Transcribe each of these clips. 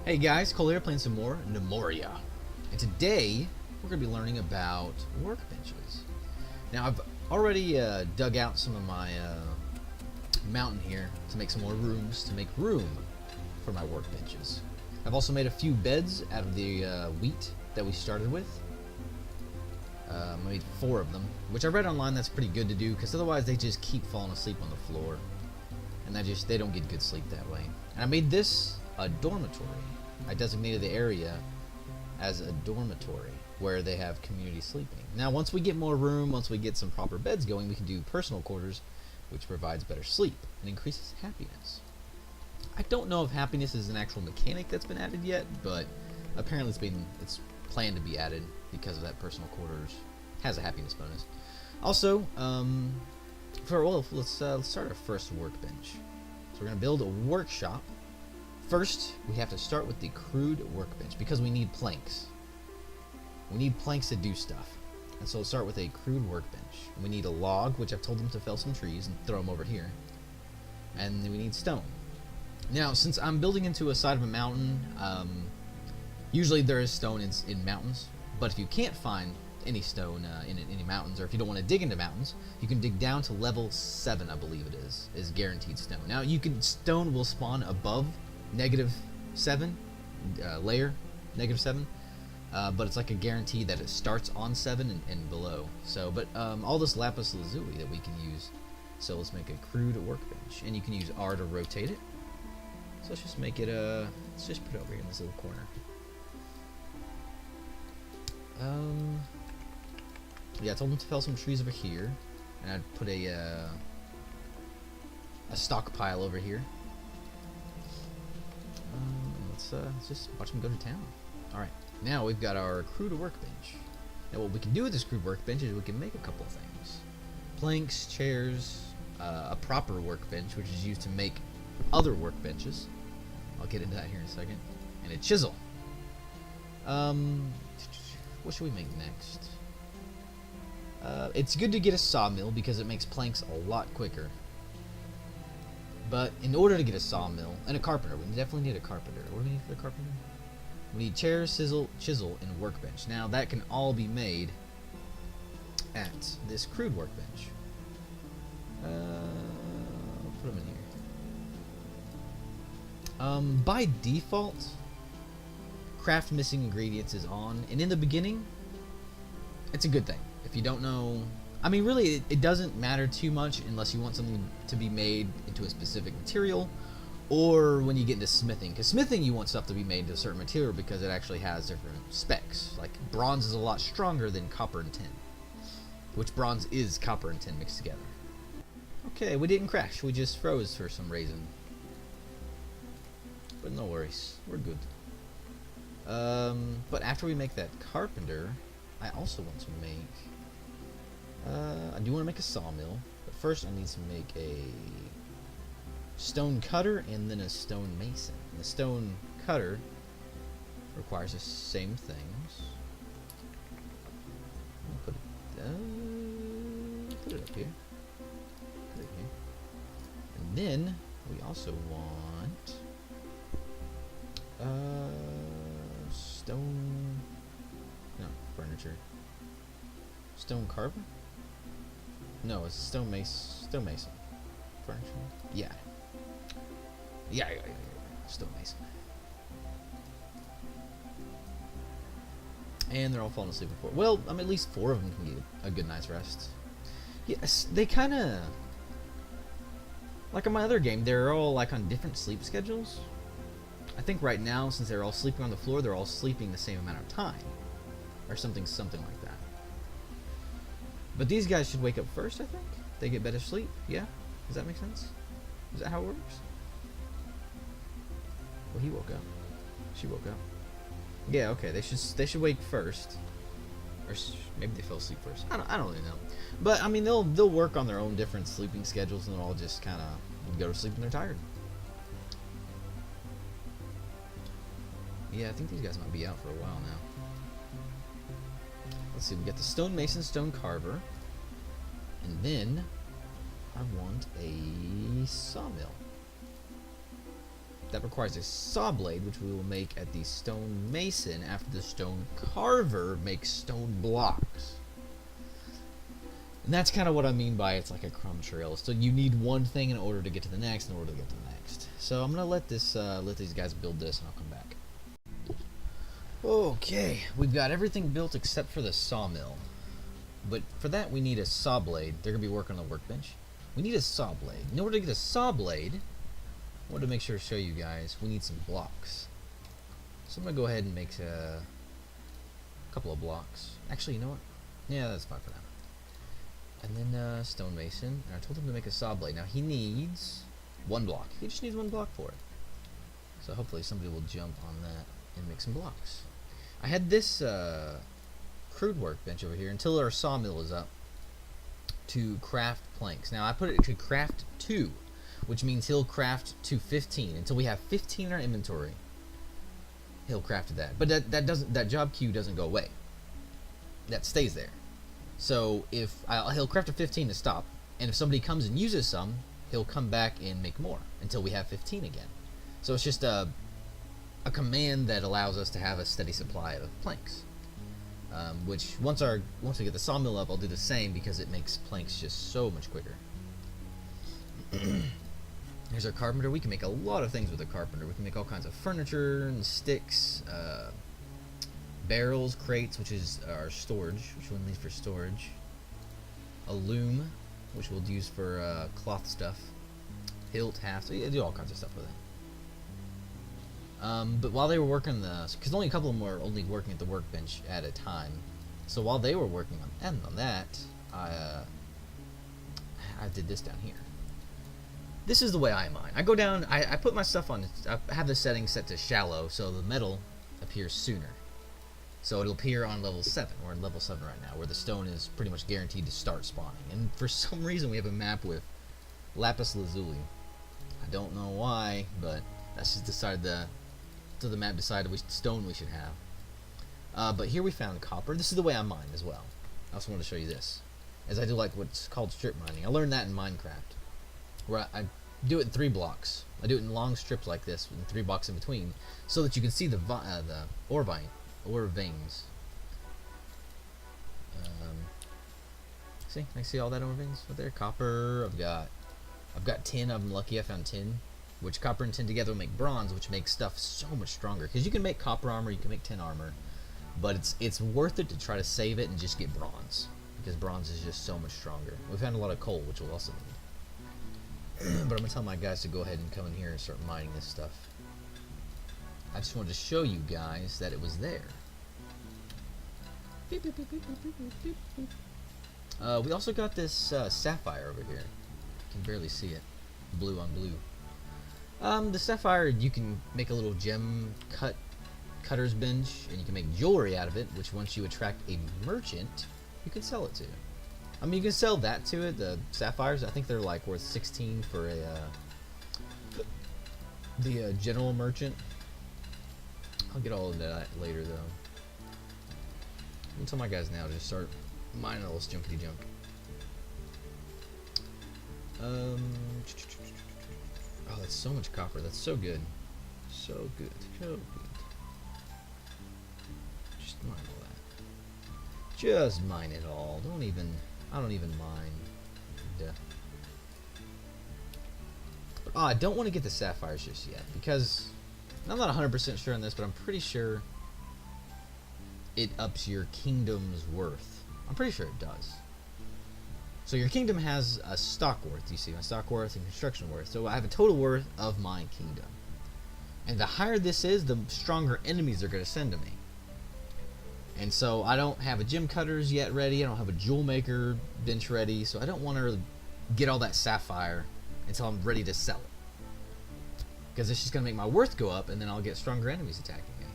Hey guys, Cole here playing some more Gnomoria. And today, we're going to be learning about workbenches. Now, I've already dug out some of my mountain here to make some more rooms, to make room for my workbenches. I've also made a few beds out of the wheat that we started with. I made 4 of them, which I read online that's pretty good to do, because otherwise they just keep falling asleep on the floor. And they don't get good sleep that way. And I made this a dormitory. I designated the area as a dormitory where they have community sleeping. Now, once we get more room, once we get some proper beds going, we can do personal quarters, which provides better sleep and increases happiness. I don't know if happiness is an actual mechanic that's been added yet, but apparently it's planned to be added because of that personal quarters has a happiness bonus. Also, let's start our first workbench. So we're going to build a workshop. First, we have to start with the crude workbench because we need planks. We need planks to do stuff. And so we'll start with a crude workbench. And we need a log, which I've told them to fell some trees and throw them over here. And then we need stone. Now, since I'm building into a side of a mountain, usually there is stone in mountains. But if you can't find any stone in any mountains, or if you don't want to dig into mountains, you can dig down to level 7, I believe it is guaranteed stone. Now, stone will spawn above -7 layer, -7, but it's like a guarantee that it starts on 7 and below. So, but all this lapis lazuli that we can use. So let's make a crude workbench, and you can use R to rotate it. So let's just make it let's just put it over here in this little corner. Yeah, I told them to fell some trees over here, and I'd put a stockpile over here. Let's just watch them go to town. Alright, now we've got our crude workbench. Now what we can do with this crude workbench is we can make a couple of things. Planks, chairs, a proper workbench, which is used to make other workbenches. I'll get into that here in a second. And a chisel. What should we make next? It's good to get a sawmill because it makes planks a lot quicker. But in order to get a sawmill and a carpenter, we definitely need a carpenter. What do we need for the carpenter? We need chair, chisel, and workbench. Now that can all be made at this crude workbench. I'll put them in here. By default, craft missing ingredients is on, and in the beginning, it's a good thing. If you don't know, I mean, really, it doesn't matter too much unless you want something to be made into a specific material, or when you get into smithing. Because smithing, you want stuff to be made into a certain material because it actually has different specs. Like, bronze is a lot stronger than copper and tin, which bronze is copper and tin mixed together. Okay, we didn't crash. We just froze for some reason. But no worries. We're good. But after we make that carpenter, I also want to make... I do want to make a sawmill, but first I need to make a stone cutter and then a stone mason. And the stone cutter requires the same things. I'll put it up here. Put it here. And then we also want stone. No, furniture. Stone carver? No, it's stone mason. Furniture? Yeah. Yeah. Stone mason. And they're all falling asleep before. Well, at least 4 of them can get a good night's rest. Yes, they kind of... Like in my other game, they're all like on different sleep schedules. I think right now, since they're all sleeping on the floor, they're all sleeping the same amount of time. Or something like that. But these guys should wake up first, I think. They get better sleep. Yeah? Does that make sense? Is that how it works? Well, he woke up. She woke up. Yeah, okay. They should wake first. Or maybe they fell asleep first. I don't really know. But, I mean, they'll work on their own different sleeping schedules, and they'll all just kind of go to sleep when they're tired. Yeah, I think these guys might be out for a while now. Let's see, we got the stone mason, stone carver, and then I want a sawmill. that requires a saw blade, which we will make at the stone mason after the stone carver makes stone blocks. And that's kind of what I mean by it's like a crumb trail. So you need one thing in order to get to the next, in order to get to the next. So I'm gonna let these guys build this, and I'll come back. Okay, we've got everything built except for the sawmill. But for that, we need a saw blade. They're gonna be working on the workbench. We need a saw blade. In order to get a saw blade, I wanted to make sure to show you guys, we need some blocks. So I'm gonna go ahead and make a couple of blocks. Actually, you know what? Yeah, that's fine for now. And then stonemason, and I told him to make a saw blade. Now he needs one block. He just needs one block for it. So hopefully somebody will jump on that and make some blocks. I had this crude workbench over here until our sawmill is up to craft planks. Now I put it to craft 2, which means he'll craft to 15 until we have 15 in our inventory. He'll craft that, but that job queue doesn't go away. That stays there. So if he'll craft a 15 to stop, and if somebody comes and uses some, he'll come back and make more until we have 15 again. So it's just a command that allows us to have a steady supply of planks. Which once we get the sawmill up, I'll do the same because it makes planks just so much quicker. Here's our carpenter. We can make a lot of things with a carpenter. We can make all kinds of furniture and sticks. Barrels, crates, which is our storage, which one needs for storage. A loom, which we'll use for cloth stuff. Hilt, haft, so you do all kinds of stuff with it. But while they were working because only a couple of them were only working at the workbench at a time. So while they were working on that, I did this down here. This is the way I mine. I go down, I put my stuff on, I have the setting set to shallow, so the metal appears sooner. So it'll appear on level 7. We're in level 7 right now, where the stone is pretty much guaranteed to start spawning. And for some reason we have a map with lapis lazuli. I don't know why, but that's just decided the map decided which stone we should have. But here we found copper. This is the way I mine as well. I also want to show you this, as I do like what's called strip mining. I learned that in Minecraft, where I do it in 3 blocks. I do it in long strips like this, with 3 blocks in between, so that you can see the ore veins. See, I see all that ore veins right there. Copper. I've got tin. I'm lucky I found tin, which copper and tin together will make bronze, which makes stuff so much stronger. Because you can make copper armor, you can make tin armor, but it's worth it to try to save it and just get bronze, because bronze is just so much stronger. We found a lot of coal, which we'll also need. But I'm gonna tell my guys to go ahead and come in here and start mining this stuff. I just wanted to show you guys that it was there. Beep, beep, beep, beep, beep, beep, beep. We also got this sapphire over here. You can barely see it. Blue on blue. The sapphire, you can make a little gem cutter's bench, and you can make jewelry out of it, which once you attract a merchant, you can sell it to. I mean, you can sell that to it, the sapphires. I think they're like worth 16 for the general merchant. I'll get all of that later, though. I'm gonna tell my guys now to just start mining all this junkety junk. Oh, that's so much copper. That's so good. So good. So good. Just mine all that. Just mine it all. I don't even mind. Duh. But, I don't want to get the sapphires just yet, because I'm not 100% sure on this, but I'm pretty sure it ups your kingdom's worth. I'm pretty sure it does. So your kingdom has a stock worth, you see, my stock worth and construction worth. So I have a total worth of my kingdom. And the higher this is, the stronger enemies they're going to send to me. And so I don't have a gem cutters yet ready. I don't have a jewel maker bench ready. So I don't want to get all that sapphire until I'm ready to sell it. Because it's just going to make my worth go up, and then I'll get stronger enemies attacking me.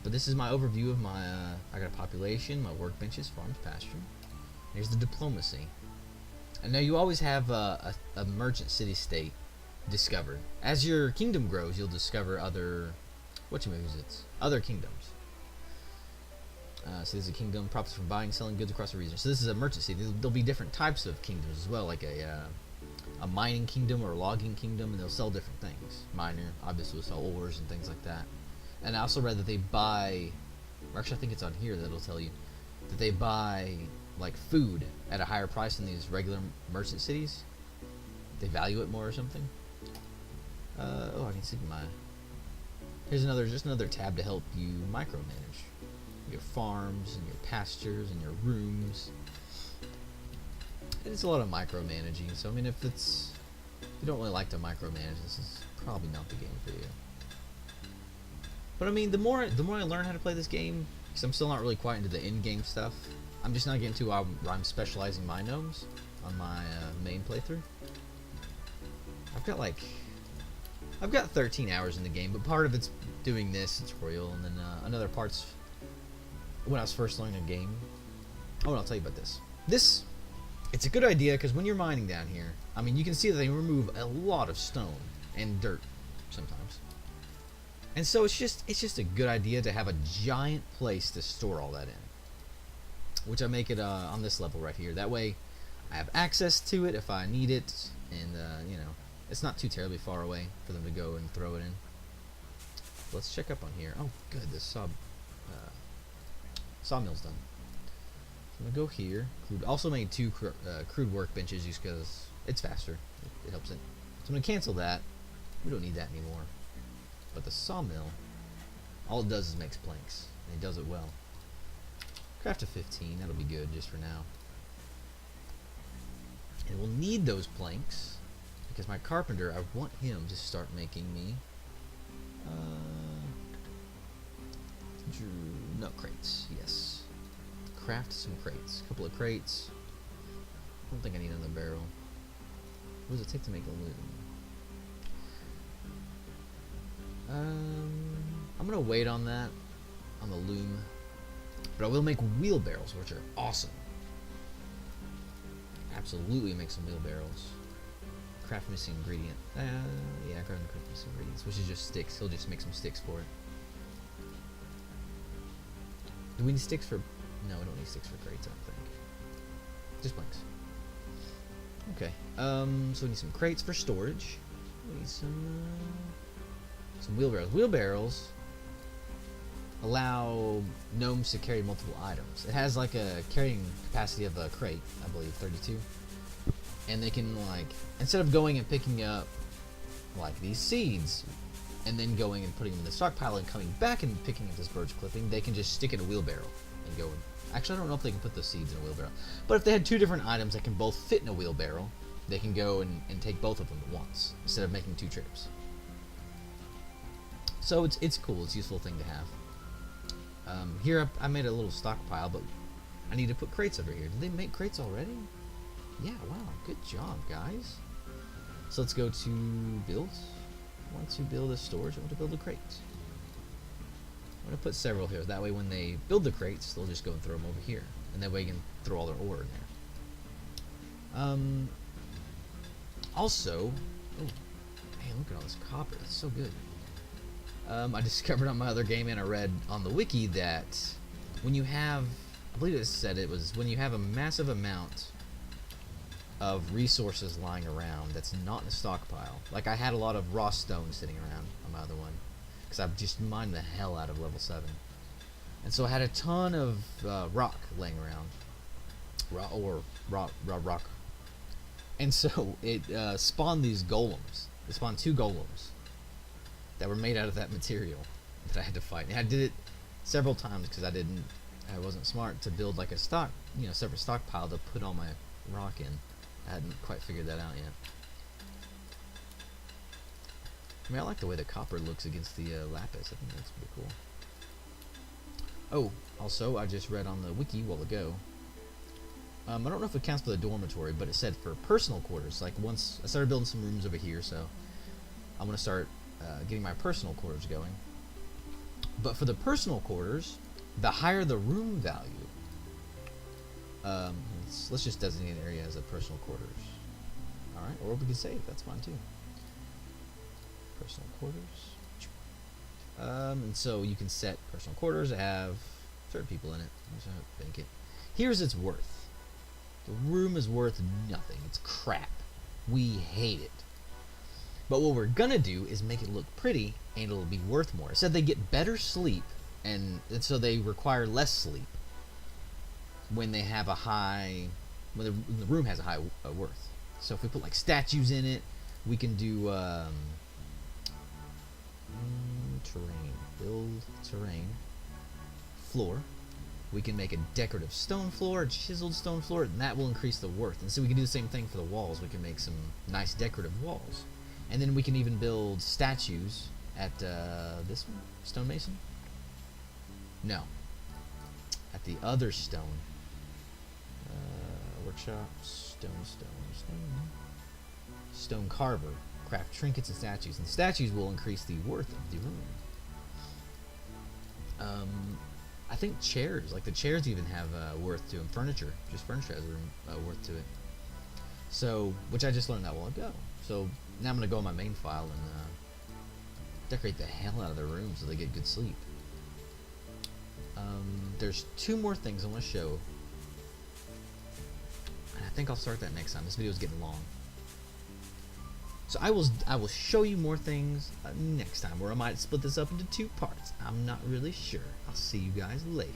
But this is my overview of my, I got a population, my workbenches, farms, pasture. Here's the diplomacy. And now you always have a merchant city-state discovered. As your kingdom grows, you'll discover other, other kingdoms. So there's a kingdom, profits from buying and selling goods across the region. So this is a merchant city. There'll be different types of kingdoms as well, like a a mining kingdom or a logging kingdom, and they'll sell different things. Miner obviously will sell ores and things like that. And I also read that they buy, or actually I think it's on here that'll tell you that they buy like food at a higher price than these regular merchant cities. They value it more or something. Oh, I can see my. Here's just another tab to help you micromanage your farms and your pastures and your rooms. It's a lot of micromanaging, so I mean, if you don't really like to micromanage, this is probably not the game for you. But I mean, the more I learn how to play this game, because I'm still not really quite into the in-game stuff. I'm just not getting to where I'm specializing my gnomes on my main playthrough. I've got 13 hours in the game, but part of it's doing this tutorial, and then another part's when I was first learning a game. Oh, and I'll tell you about this. It's a good idea because when you're mining down here, I mean, you can see that they remove a lot of stone and dirt sometimes. And so it's just a good idea to have a giant place to store all that in. Which I make it on this level right here. That way I have access to it if I need it, and you know, it's not too terribly far away for them to go and throw it in. Let's check up on here. Oh, good, this sawmill's done. I'm gonna go here. Also made 2 crude workbenches just because it's faster. It helps it. So I'm gonna cancel that. We don't need that anymore. But the sawmill, all it does is makes planks, and it does it well. Craft a 15. That'll be good just for now. And we'll need those planks because my carpenter, I want him to start making me no crates. Yes. Craft some crates. A couple of crates. I don't think I need another barrel. What does it take to make a loom? I'm gonna wait on that, on the loom, but I will make wheelbarrows, which are awesome. Absolutely make some wheelbarrows. Craft missing ingredient. Yeah, craft missing ingredients, which is just sticks. He'll just make some sticks for it. Do we need sticks for? No, we don't need sticks for crates, I don't think. Just planks. Okay. So we need some crates for storage. We need some wheelbarrows. Wheelbarrows allow gnomes to carry multiple items. It has like a carrying capacity of a crate, I believe, 32. And they can, like, instead of going and picking up like these seeds and then going and putting them in the stockpile and coming back and picking up this birch clipping, they can just stick it in a wheelbarrow and go. Actually, I don't know if they can put those seeds in a wheelbarrow. But if they had 2 different items that can both fit in a wheelbarrow, they can go and take both of them at once instead of making 2 trips. So it's cool. It's a useful thing to have. Here I made a little stockpile, but I need to put crates over here. Did they make crates already? Yeah, wow. Good job, guys. So let's go to build. I want to build a storage. I want to build a crate. I'm going to put several here. That way when they build the crates, they'll just go and throw them over here. And that way you can throw all their ore in there. Also, oh, man, look at all this copper. It's so good. I discovered on my other game, and I read on the wiki that when you have, I believe it said it was when you have a massive amount of resources lying around that's not in a stockpile. Like I had a lot of raw stone sitting around on my other one because I've just mined the hell out of level 7, and so I had a ton of rock laying around, rock, and so it spawned these golems. It spawned 2 golems that were made out of that material that I had to fight. And I did it several times because I wasn't smart to build like a separate stockpile to put all my rock in. I hadn't quite figured that out yet. I mean, I like the way the copper looks against the lapis. I think that's pretty cool. Oh, also, I just read on the wiki a while ago. I don't know if it counts for the dormitory, but it said for personal quarters. Like once I started building some rooms over here, so I'm gonna start getting my personal quarters going. But for the personal quarters, the higher the room value, let's just designate an area as a personal quarters. Alright, or we can save, that's fine too. Personal quarters. And so you can set personal quarters to have 3 people in it. I think it. Here's its worth. The room is worth nothing. It's crap. We hate it. But what we're gonna do is make it look pretty, and it'll be worth more. It said they get better sleep, and so they require less sleep when they have a high, when the room has a high worth. So if we put like statues in it, we can do terrain, build terrain, floor. We can make a decorative stone floor, a chiseled stone floor, and that will increase the worth. And so we can do the same thing for the walls. We can make some nice decorative walls. And then we can even build statues at this one, stonemason? No. At the other stone. Workshop, stone carver. Craft trinkets and statues. And statues will increase the worth of the room. I think chairs, like the chairs even have worth to them. Furniture, just furniture has worth to it. So, which I just learned that a while ago. So now I'm going to go on my main file and decorate the hell out of the room so they get good sleep. There's 2 more things I want to show. And I think I'll start that next time. This video is getting long. So I will show you more things next time, or I might split this up into 2 parts. I'm not really sure. I'll see you guys later.